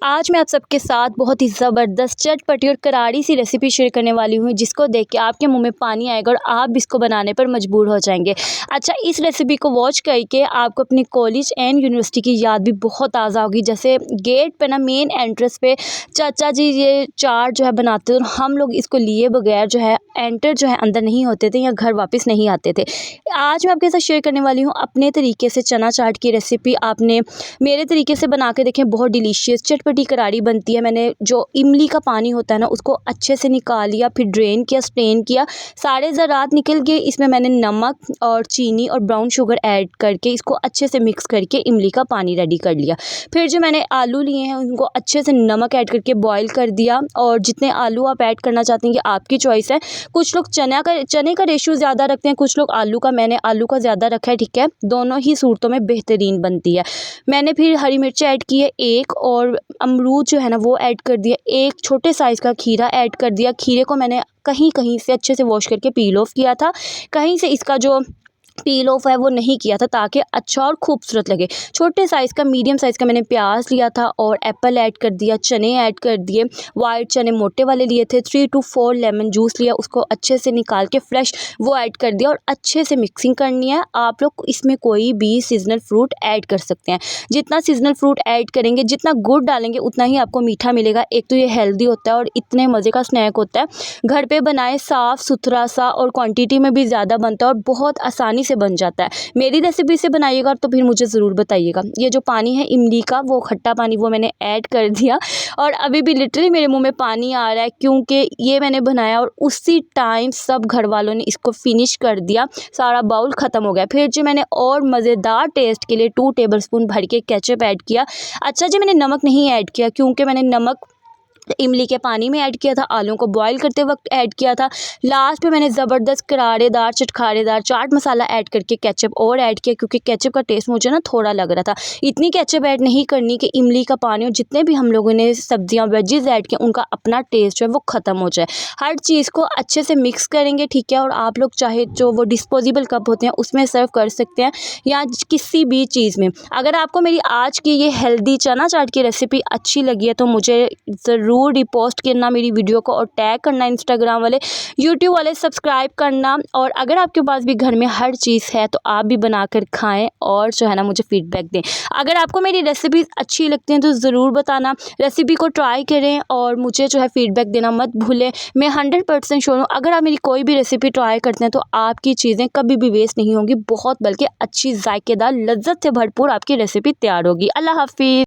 आज मैं आप सबके साथ बहुत ही ज़बरदस्त चटपटी और करारी सी रेसिपी शेयर करने वाली हूँ, जिसको देख के आपके मुंह में पानी आएगा और आप भी इसको बनाने पर मजबूर हो जाएंगे। अच्छा, इस रेसिपी को वॉच करके आपको अपनी कॉलेज एंड यूनिवर्सिटी की याद भी बहुत ताज़ा होगी। जैसे गेट पे ना मेन एंट्रेंस पे चाचा जी ये चाट जो है बनाते थे और हम लोग इसको लिए बगैर जो है एंटर जो है अंदर नहीं होते थे या घर वापस नहीं आते थे। आज मैं आपके साथ शेयर करने वाली हूँ अपने तरीके से चना चाट की रेसिपी। आपने मेरे तरीके से बना के देखें, बहुत डिलीशियस चटपटी करारी बनती है। मैंने जो इमली का पानी होता है ना, उसको अच्छे से निकाल लिया, फिर ड्रेन किया, स्ट्रेन किया, सारे ज़रात निकल गए। इसमें मैंने नमक और चीनी और ब्राउन शुगर ऐड करके इसको अच्छे से मिक्स करके इमली का पानी रेडी कर लिया। फिर जो मैंने आलू लिए हैं उनको अच्छे से नमक ऐड करके बॉईल कर दिया, और जितने आलू आप ऐड करना चाहते हैं ये आपकी चॉइस है। कुछ लोग चने का रेशियो ज़्यादा रखते हैं, कुछ लोग आलू का। मैंने आलू का ज़्यादा रखा है, ठीक है। दोनों ही सूरतों में बेहतरीन बनती है। मैंने फिर हरी मिर्च ऐड की है एक, और अमरूद जो है ना वो ऐड कर दिया। एक छोटे साइज़ का खीरा ऐड कर दिया। खीरे को मैंने कहीं कहीं से अच्छे से वॉश करके पील ऑफ किया था, कहीं से इसका जो पील ऑफ है वो नहीं किया था, ताकि अच्छा और खूबसूरत लगे। छोटे साइज़ का मीडियम साइज़ का मैंने प्याज लिया था और एप्पल ऐड कर दिया, चने ऐड कर दिए। वाइट चने मोटे वाले लिए थे। 3 to 4 लेमन जूस लिया, उसको अच्छे से निकाल के फ्रेश वो ऐड कर दिया और अच्छे से मिक्सिंग करनी है। आप लोग इसमें कोई भी सीजनल फ्रूट ऐड कर सकते हैं। जितना सीजनल फ्रूट ऐड करेंगे, जितना गुड़ डालेंगे, उतना ही आपको मीठा मिलेगा। एक तो ये हेल्दी होता है और इतने मज़े का स्नैक होता है। घर पे बनाए, साफ़ सुथरा सा, और क्वांटिटी में भी ज़्यादा बनता है और बहुत आसानी से बन जाता है। मेरी रेसिपी से बनाइएगा तो फिर मुझे ज़रूर बताइएगा। ये जो पानी है इमली का, वो खट्टा पानी, वो मैंने ऐड कर दिया और अभी भी लिटरली मेरे मुंह में पानी आ रहा है, क्योंकि ये मैंने बनाया और उसी टाइम सब घर वालों ने इसको फिनिश कर दिया। सारा बाउल ख़त्म हो गया। फिर जो मैंने और मज़ेदार टेस्ट के लिए 2 टेबलस्पून भर के केचप ऐड किया। अच्छा जी, मैंने नमक नहीं ऐड किया, क्योंकि मैंने नमक इमली के पानी में ऐड किया था, आलू को बॉईल करते वक्त ऐड किया था। लास्ट में मैंने ज़बरदस्त करारेदार चटखारेदार चाट मसाला ऐड करके केचप और ऐड किया, क्योंकि केचप का टेस्ट मुझे ना थोड़ा लग रहा था। इतनी केचप ऐड नहीं करनी कि इमली का पानी और जितने भी हम लोगों ने सब्जियां वेजेस ऐड किए उनका अपना टेस्ट है वो ख़त्म हो जाए। हर चीज़ को अच्छे से मिक्स करेंगे, ठीक है। और आप लोग चाहे जो वो डिस्पोजेबल कप होते हैं उसमें सर्व कर सकते हैं, या किसी भी चीज़ में। अगर आपको मेरी आज की ये हेल्दी चना चाट की रेसिपी अच्छी लगी है तो मुझे ज़रूर रिपोस्ट करना मेरी वीडियो को, और टैग करना इंस्टाग्राम वाले, यूट्यूब वाले, सब्सक्राइब करना। और अगर आपके पास भी घर में हर चीज़ है तो आप भी बनाकर खाएं और जो है ना मुझे फीडबैक दें। अगर आपको मेरी रेसिपीज़ अच्छी लगती हैं तो ज़रूर बताना, रेसिपी को ट्राई करें और मुझे जो है फीडबैक देना मत भूलें। मैं 100% श्योर हूँ, अगर आप मेरी कोई भी रेसिपी ट्राई करते हैं तो आपकी चीज़ें कभी भी वेस्ट नहीं होंगी, बहुत बल्कि अच्छी, जायकेदार, लज्जत से भरपूर आपकी रेसिपी तैयार होगी। अल्लाह हाफिज़।